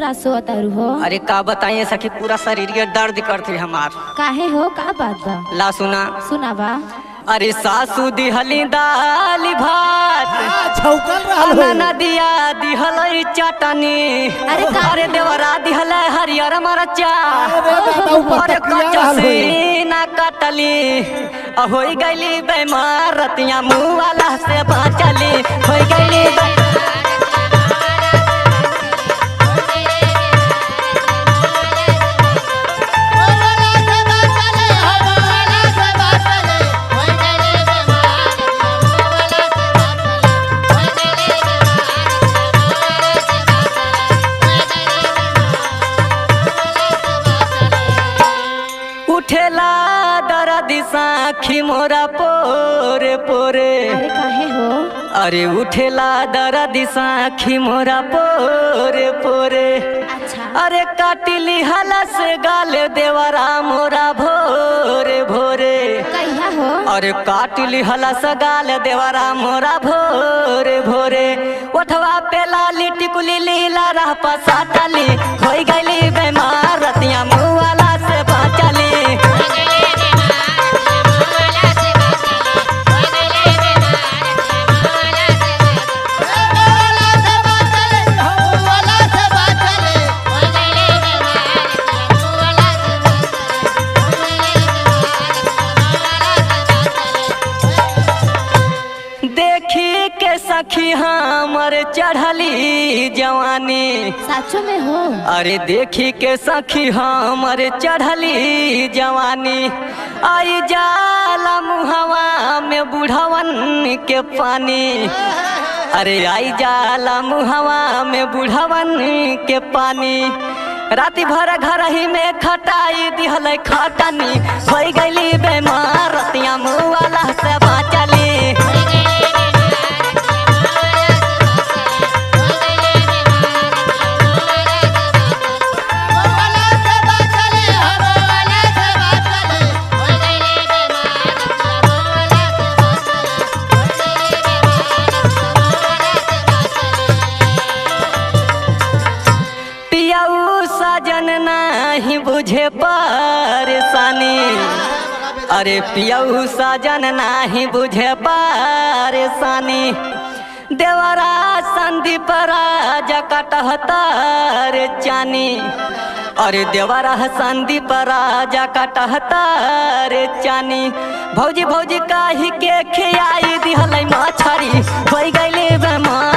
ला सोतारू हो? अरे का बताइए सखी, पूरा शरीर के दर्द करते हमार। काहे हो, का बात बा? ला सुना। सुनावा। अरे सासू दिहली दाल भात, छौकल रहल हो। नदिया दिहल चटनी, अरे देवरा दिहल हरियर मरचा, अरे कचसी ना कटली, हो गईली बेमार रतिया मुँह वाला से बाँचली, हो गईली उठेला दर्द साखी मोरा पोरे पोरे। अरे काहे हो? अरे उठेला दर्द साखी मोरा पोरे पोरे। अच्छा। अरे काटिली हला से गाल देवरा मोरा भोरे भोरे। कहिया हो? अरे काटिली हला से गाल देवरा मोरा भोरे भोरे। उठवा पे लाली टिकुली लीला रह पसाटली, हो गईली बेमार रतिया मुँह वाला से बाँचली। देखी के सखी हमर चढ़ली जवानी। साचो में हो? अरे देखी के सखी हमर चढ़ली जवानी, आई जाला मुहवा में बुढ़वन के पानी। अरे आई जाला मुहवा में बुढ़वन के पानी। राती भर घर ही में खटाई दिहल खटनी, हो गईली बेमार रतिया मुँह वाला से बाँचली। सजन नहीं बुझे परेशानी, अरे पियऊ सजन नहीं बुझे परेशानी। देवरा संदीप राजा कटहतर चानी, अरे देवरा संदीप राजा कटहतर चानी। भौजी भौजी काहे के खियाई दिहल मछरी, हो गईली बेमार।